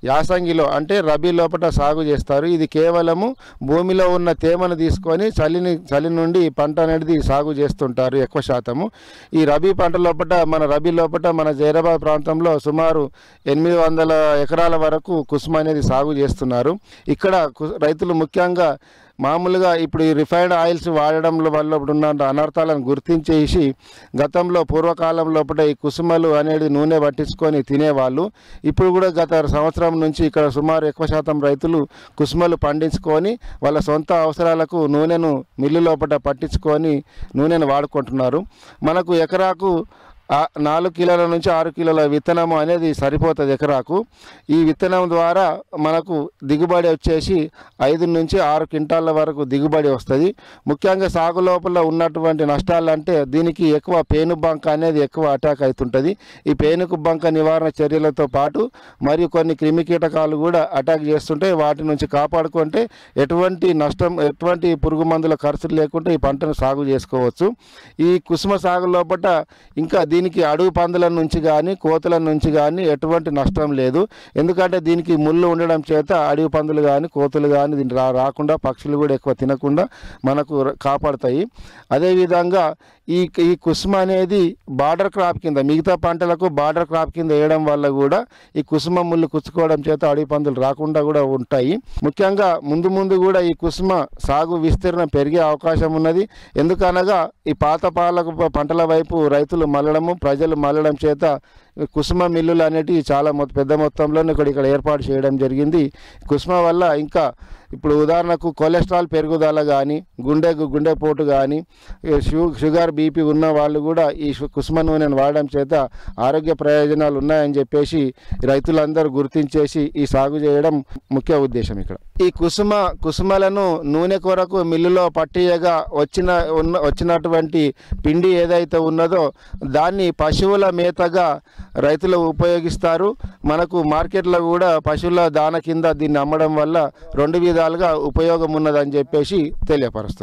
యాసంగిలో అంటే రబీ లోపల సాగు చేస్తారు. ఇది కేవలము భూమిలో ఉన్న తేమను తీసుకొని చలి నుండి పంట అనేది సాగు చేస్తుంటారు ఎక్కువ శాతము. ఈ రబీ పంట లోపల మన జైరాబాద్ ప్రాంతంలో సుమారు 800 ఎకరాల వరకు కుసుమ అనేది సాగు చేస్తున్నారు. ఇక్కడ రైతులు ముఖ్యంగా మామూలుగా ఇప్పుడు ఈ రిఫైన్డ్ ఆయిల్స్ వాడడం వల్ల ఉన్న అనర్థాలను గుర్తించేసి గతంలో పూర్వకాలం లోపల ఈ కుసుమలు అనేది నూనె పట్టించుకొని తినేవాళ్ళు. ఇప్పుడు కూడా గత సంవత్సరం నుంచి ఇక్కడ సుమారు ఎక్కువ శాతం రైతులు కుసుమలు పండించుకొని వాళ్ళ సొంత అవసరాలకు నూనెను మిల్లు లోపల పట్టించుకొని నూనెను వాడుకుంటున్నారు. మనకు ఎకరాకు 4 కిలోల నుంచి 6 కిలోల విత్తనము అనేది సరిపోతుంది ఎకరాకు. ఈ విత్తనం ద్వారా మనకు దిగుబడి వచ్చేసి 5 నుంచి 6 క్వింటాల వరకు దిగుబడి వస్తుంది. ముఖ్యంగా సాగు లోపల ఉన్నటువంటి నష్టాలు అంటే దీనికి ఎక్కువ పేనుబంక అనేది ఎక్కువ అటాక్ అవుతుంటుంది. ఈ పేనుబంక నివారణ చర్యలతో పాటు మరియు కొన్ని క్రిమి కీటకాలు కూడా అటాక్ చేస్తుంటే వాటి నుంచి కాపాడుకుంటే ఎటువంటి పురుగు మందుల ఖర్చులు లేకుండా ఈ పంటను సాగు చేసుకోవచ్చు. ఈ కుసుమ సాగు లోపల ఇంకా దీనికి అడుగు పందుల నుంచి కానీ కోతుల నుంచి కానీ ఎటువంటి నష్టం లేదు. ఎందుకంటే దీనికి ముళ్ళు ఉండడం చేత అడవి పందులు కానీ కోతులు కానీ దీన్ని రాకుండా పక్షులు కూడా ఎక్కువ తినకుండా మనకు కాపాడుతాయి. అదేవిధంగా ఈ కుసుమ అనేది బార్డర్ క్రాప్ కింద మిగతా పంటలకు బార్డర్ క్రాప్ కింద వేయడం వల్ల కూడా ఈ కుసుమ ముళ్ళు కుచ్చుకోవడం చేత అడవి పందులు రాకుండా కూడా ఉంటాయి. ముఖ్యంగా ముందు కూడా ఈ కుసుమ సాగు విస్తీర్ణం పెరిగే అవకాశం ఉన్నది. ఎందుకనగా ఈ పాత పంటల వైపు రైతులు ప్రజలు మళ్ళడం చేత కుసుమ మిల్లులు అనేటివి చాలా పెద్ద మొత్తంలో ఇక్కడ ఏర్పాటు చేయడం జరిగింది. కుసుమ వల్ల ఇంకా ఇప్పుడు ఉదాహరణకు కొలెస్ట్రాల్ పెరుగుదల కానీ గుండెపోటు కానీ షుగర్ బీపీ ఉన్న వాళ్ళు కూడా ఈ కుసుమ నూనెను వాడడం చేత ఆరోగ్య ప్రయోజనాలు ఉన్నాయని చెప్పేసి రైతులందరూ గుర్తించేసి ఈ సాగు చేయడం ముఖ్య ఉద్దేశం. ఇక్కడ ఈ కుసుమలను నూనె కొరకు మిల్లులో పట్టియగా వచ్చినటువంటి పిండి ఏదైతే ఉన్నదో దాన్ని పశువుల మేతగా రైతులు ఉపయోగిస్తారు. మనకు మార్కెట్లో కూడా పశువుల దాన కింద దీన్ని అమ్మడం వల్ల 2 విధాలుగా ఉపయోగం ఉన్నదని చెప్పేసి తెలియపరుస్తున్నారు.